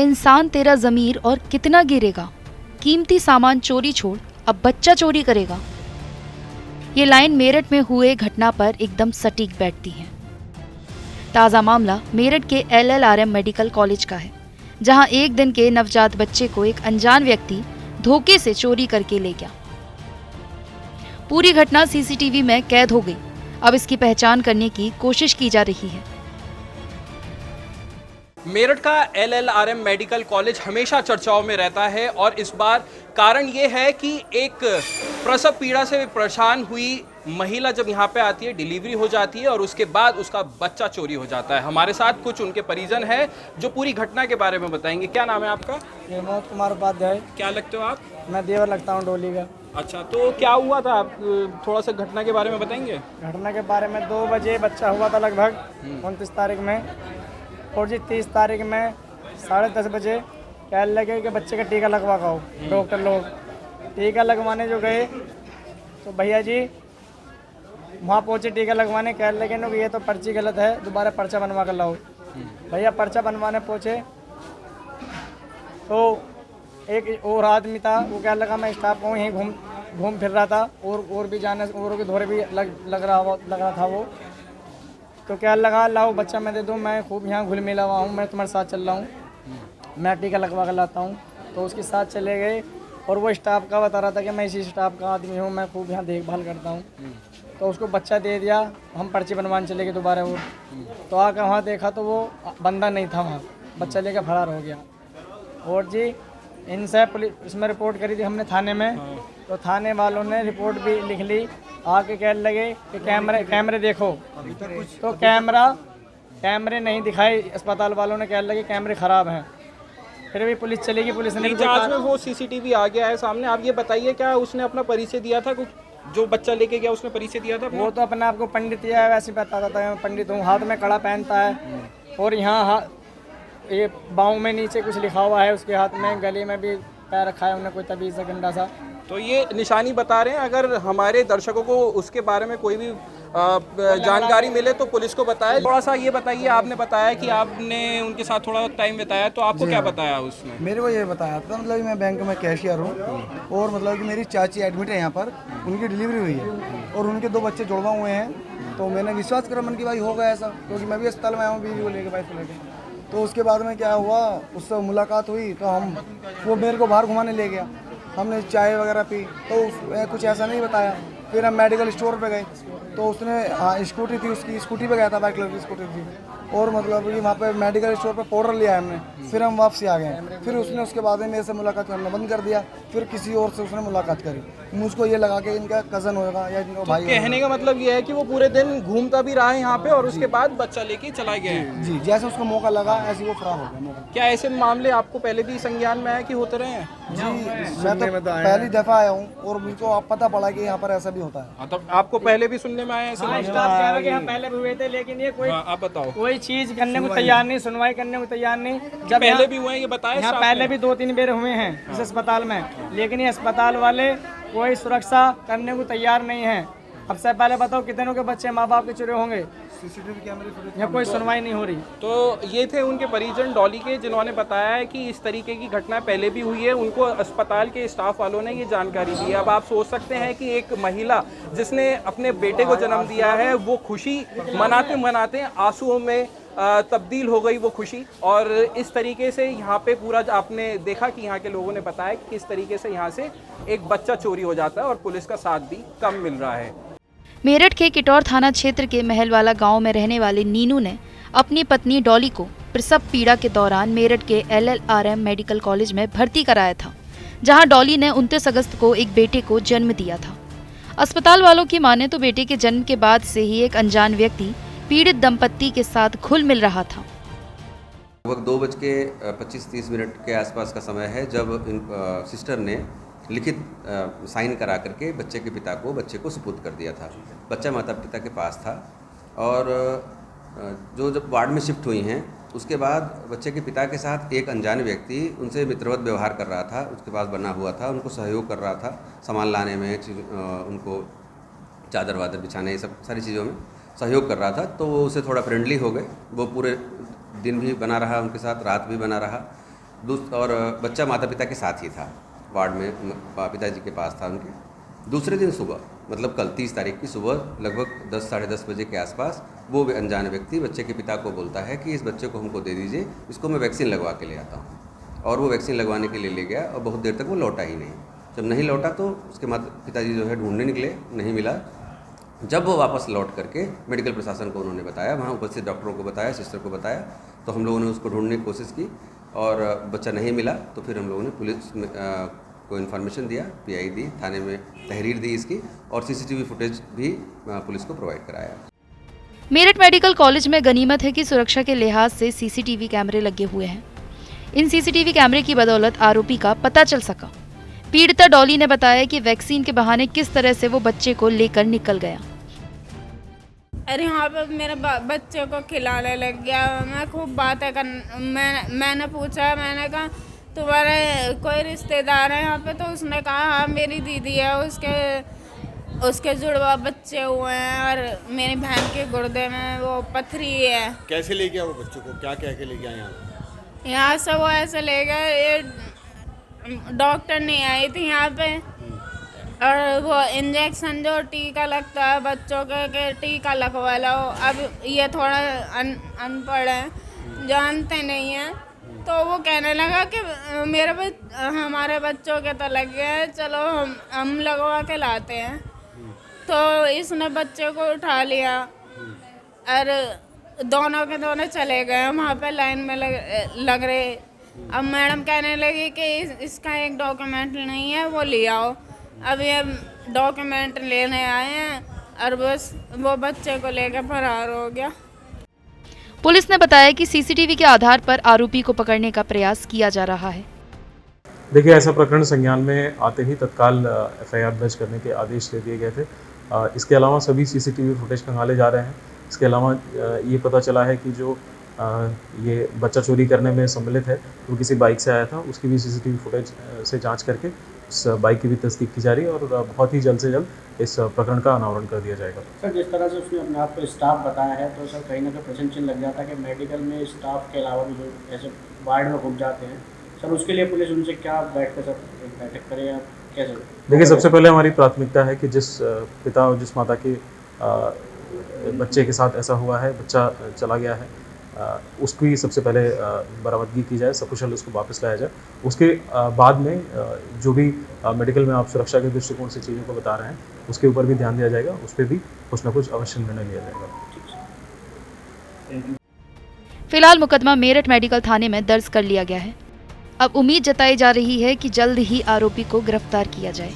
इंसान तेरा ज़मीर और कितना गिरेगा, कीमती सामान चोरी छोड़ अब बच्चा चोरी करेगा। ये लाइन मेरठ में हुए घटना पर एकदम सटीक बैठती है। ताज़ा मामला मेरठ के LLRM मेडिकल कॉलेज का है, जहां एक दिन के नवजात बच्चे को एक अनजान व्यक्ति धोखे से चोरी करके ले गया। पूरी घटना CCTV में कैद हो गई। अब इसकी पहचान करने की कोशिश की जा रही है। मेरठ का LLRM मेडिकल कॉलेज हमेशा चर्चाओं में रहता है और इस बार कारण ये है कि एक प्रसव पीड़ा से परेशान हुई महिला जब यहाँ पे आती है, डिलीवरी हो जाती है और उसके बाद उसका बच्चा चोरी हो जाता है। हमारे साथ कुछ उनके परिजन हैं जो पूरी घटना के बारे में बताएंगे। क्या नाम है आपका? हेमंत कुमार उपाध्याय। क्या लगते हो आप? मैं देवर लगता हूँ डोली का। अच्छा, तो क्या हुआ था? आप थोड़ा सा घटना के बारे में बताएंगे? घटना के बारे में 2 बजे बच्चा हुआ था लगभग 29 तारीख में, और जी 30 तारीख में 10:30 बजे कह लगे कि बच्चे का टीका लगवा का हो। डॉक्टर लोग टीका लगवाने जो गए तो भैया जी वहाँ पहुँचे टीका लगवाने, कह लगे ना कि ये तो पर्ची गलत है, दोबारा पर्चा बनवा कर लाओ। भैया पर्चा बनवाने पहुँचे तो एक और आदमी था, वो क्या लगा मैं स्टाफ को यहीं घूम फिर रहा था और भी जाने औरों के दौरे भी लग रहा था वो। तो क्या लगा लाओ बच्चा मैं दे दूँ, मैं खूब यहाँ घुल मिला हुआ हूँ, मैं तुम्हारे साथ चल रहा हूँ, मैं टीका लगवा कर लाता हूँ। तो उसके साथ चले गए और वो स्टाफ का बता रहा था कि मैं इसी स्टाफ का आदमी हूँ, मैं खूब यहाँ देखभाल करता हूँ। तो उसको बच्चा दे दिया, हम पर्ची बनवाने चले गए दोबारा वो। तो आकर वहाँ देखा तो वो बंदा नहीं था वहाँ, बच्चा लेकर फरार हो गया। और जी इनसे पुलिस इसमें रिपोर्ट करी थी हमने थाने में, तो थाने वालों ने रिपोर्ट भी लिख ली। आके कह लगे कि कैमरे देखो, तो कैमरे नहीं दिखाए अस्पताल वालों ने, कह लगे कैमरे ख़राब हैं। फिर भी पुलिस चलेगी, पुलिस ने जांच में वो CCTV आ गया है सामने। आप ये बताइए क्या उसने अपना परिचय दिया था? जो बच्चा लेके गया उसने परिचय दिया था? वो तो अपने आप को पंडित या वैसे बताता था, मैं पंडित हूँ, हाथ में कड़ा पहनता है और यहाँ ये बाहों में नीचे कुछ लिखा हुआ है उसके हाथ में, गले में भी पैर रखा है उन्हें कोई तबीज़ से गंदा सा। तो ये निशानी बता रहे हैं। अगर हमारे दर्शकों को उसके बारे में कोई भी जानकारी मिले तो पुलिस को बताएं। थोड़ा सा ये बताइए, आपने बताया कि आपने उनके साथ थोड़ा टाइम बिताया, तो आपको क्या बताया उसने? मेरे को ये बताया था मतलब मैं बैंक में कैशियर हूँ और मतलब कि मेरी चाची एडमिट है यहाँ पर, उनकी डिलीवरी हुई है और उनके 2 बच्चे जुड़वा हुए हैं। तो मैंने विश्वास करा मन की भाई होगा ऐसा, क्योंकि मैं भी अस्पताल में आया हूँ बीवी को लेकर, वाइफ को लेकर। तो उसके बाद में क्या हुआ, उससे मुलाकात हुई तो वो मेरे को बाहर घुमाने ले गया, हमने चाय वगैरह पी, तो कुछ ऐसा नहीं बताया। फिर हम मेडिकल स्टोर पे गए तो उसने स्कूटी थी, उसकी स्कूटी पे गया था, वाइट कलर की स्कूटी थी, और मतलब कि वहाँ पे मेडिकल स्टोर पे पाउडर लिया हमने। फिर हम वापसी आ गए। फिर उसने उसके बाद में मेरे से मुलाकात करना बंद कर दिया। फिर किसी और से उसने मुलाकात करी, मुझको ये लगा कि इनका कज़न होगा या इनका भाई। कहने का मतलब ये है कि वो पूरे दिन घूमता भी रहा है यहाँ पे और उसके बाद बच्चा लेके चला गया। जी, जैसे उसको मौका लगा ऐसे वो फरार हो गया। क्या ऐसे मामले आपको पहले भी संज्ञान में आया कि होते रहे हैं? जी, मैं तो पहली दफ़ा आया हूँ और मुझको पता पड़ा कि यहाँ पर ऐसा भी होता है। तब आपको पहले भी सुनने में आया ऐसे? हम पहले भी हुए थे, लेकिन ये कोई आप बताओ। कोई चीज करने को तैयार नहीं, सुनवाई करने को तैयार नहीं। जब पहले भी हुए हैं ये बताया? यहाँ पहले भी 2-3 बार हुए हैं इस अस्पताल में, लेकिन ये अस्पताल वाले कोई सुरक्षा करने को तैयार नहीं है। अब से पहले बताओ कितनों के बच्चे माँ बाप के चुरे होंगे, CCTV कैमरे यहाँ कोई सुनवाई नहीं हो रही। तो ये थे उनके परिजन डॉली के, जिन्होंने बताया है कि इस तरीके की घटना पहले भी हुई है। उनको अस्पताल के स्टाफ वालों ने ये जानकारी दी है। अब आप सोच सकते हैं कि एक महिला जिसने अपने बेटे को जन्म दिया है, वो खुशी मनाते मनाते आंसुओं में तब्दील हो गई वो खुशी। और इस तरीके से यहाँ पे पूरा आपने देखा कि यहाँ के लोगों ने बताया कि किस तरीके से यहाँ से एक बच्चा चोरी हो जाता है और पुलिस का साथ भी कम मिल रहा है। मेरठ के किटौर थाना क्षेत्र के महलवाला गांव में रहने वाले नीनू ने अपनी पत्नी डॉली को प्रसव पीड़ा के दौरान मेरठ के LLRM मेडिकल कॉलेज में भर्ती कराया था, जहां डॉली ने 29 अगस्त को एक बेटे को जन्म दिया था। अस्पताल वालों की माने तो बेटे के जन्म के बाद से ही एक अनजान व्यक्ति पीड़ित दंपत्ति के साथ घुल मिल रहा था। लगभग 2:25-30 के आसपास का समय है जब सिस्टर ने लिखित साइन करा करके बच्चे के पिता को बच्चे को सुपुर्द कर दिया था। बच्चा माता पिता के पास था और जब वार्ड में शिफ्ट हुई हैं उसके बाद बच्चे के पिता के साथ एक अनजान व्यक्ति उनसे मित्रवत व्यवहार कर रहा था, उसके पास बना हुआ था, उनको सहयोग कर रहा था सामान लाने में, उनको चादर वादर बिछाने, ये सब सारी चीज़ों में सहयोग कर रहा था। तो वो उसे थोड़ा फ्रेंडली हो गए। वो पूरे दिन भी बना रहा उनके साथ, रात भी बना रहा और बच्चा माता पिता के साथ ही था, वार्ड में पिताजी के पास था उनके। दूसरे दिन सुबह, मतलब कल 30 तारीख की सुबह लगभग 10 साढ़े 10 बजे के आसपास वो अनजान व्यक्ति बच्चे के पिता को बोलता है कि इस बच्चे को हमको दे दीजिए, इसको मैं वैक्सीन लगवा के ले आता हूँ। और वो वैक्सीन लगवाने के लिए ले गया और बहुत देर तक वो लौटा ही नहीं। जब नहीं लौटा तो उसके पिताजी जो है ढूंढने निकले, नहीं मिला। जब वो वापस लौट करके मेडिकल प्रशासन को उन्होंने बताया, वहाँ उपस्थित डॉक्टरों को बताया, सिस्टर को बताया, तो हम लोगों ने उसको ढूंढने की कोशिश की और बच्चा नहीं मिला। तो फिर हम लोगों ने पुलिस को इन्फॉर्मेशन दिया, PI दी, थाने में तहरीर दी इसकी, और CCTV फुटेज भी पुलिस को प्रोवाइड कराया। मेरठ मेडिकल कॉलेज में गनीमत है कि सुरक्षा के लिहाज से CCTV कैमरे लगे हुए हैं। इन CCTV कैमरे की बदौलत आरोपी का पता चल सका। पीड़िता डॉली ने बताया कि वैक्सीन के बहाने किस तरह से वो बच्चे को लेकर निकल गया। अरे यहाँ पे मेरे बच्चे को खिलाने लग गया। मैं खूब बातें कर, मैंने पूछा, मैंने कहा तुम्हारे कोई रिश्तेदार है यहाँ पे? तो उसने कहा हाँ मेरी दीदी है, उसके जुड़वा बच्चे हुए हैं और मेरी बहन के गुर्दे में वो पथरी है। कैसे ले गया वो बच्चों को, क्या कह के ले गया यहाँ से? वो ऐसे ले गए, ये डॉक्टर नहीं आई थी यहाँ पे, और वो इंजेक्शन जो टीका लगता है बच्चों के टीका लगवा लो। अब ये थोड़ा अनपढ़ है, जानते नहीं हैं, तो वो कहने लगा कि हमारे बच्चों के तो लग गए हैं, चलो हम लगवा के लाते हैं। तो इसने बच्चे को उठा लिया और दोनों के दोनों चले गए। वहाँ पे लाइन में लग रहे। अब मैडम कहने लगी कि इसका एक डॉक्यूमेंट नहीं है, वो ले आओ। अब ये डॉक्यूमेंट लेने आए हैं और बस वो बच्चे को लेकर फरार हो गया। पुलिस ने बताया कि CCTV के आधार पर आरोपी को पकड़ने का प्रयास किया जा रहा है। देखिए, ऐसा प्रकरण संज्ञान में आते ही तत्काल FIR दर्ज करने के आदेश दे दिए गए थे। इसके अलावा सभी CCTV फुटेज खंगाले जा रहे हैं। इसके अलावा ये पता चला है कि जो ये बच्चा चोरी करने में सम्मिलित है वो किसी बाइक से आया था, उसकी भी CCTV फुटेज से जांच करके उस बाइक की भी तस्दीक की जा रही है और बहुत ही जल्द से जल्द इस प्रकरण का अनावरण कर दिया जाएगा। सर, जिस तरह से उसने अपने आप को स्टाफ बताया है, तो सर कहीं ना कहीं प्रश्न चिन्ह लग जाता है कि मेडिकल में स्टाफ के अलावा भी जो ऐसे वार्ड में घूम जाते हैं, सर उसके लिए पुलिस उनसे क्या बैठक करे या कैसे? देखिए, सबसे पहले हमारी प्राथमिकता है कि जिस पिता और जिस माता के बच्चे के साथ ऐसा हुआ है, बच्चा चला गया है, उसकी सबसे पहले बरामदगी की जाए, सकुशल उसको वापस लाया जाए। उसके बाद में जो भी मेडिकल में आप सुरक्षा के दृष्टिकोण से चीज़ों को बता रहे हैं, उसके ऊपर भी ध्यान दिया जाएगा, उस पर भी कुछ ना कुछ अवश्य निर्णय लिया जाएगा। फिलहाल मुकदमा मेरठ मेडिकल थाने में दर्ज कर लिया गया है। अब उम्मीद जताई जा रही है कि जल्द ही आरोपी को गिरफ्तार किया जाए।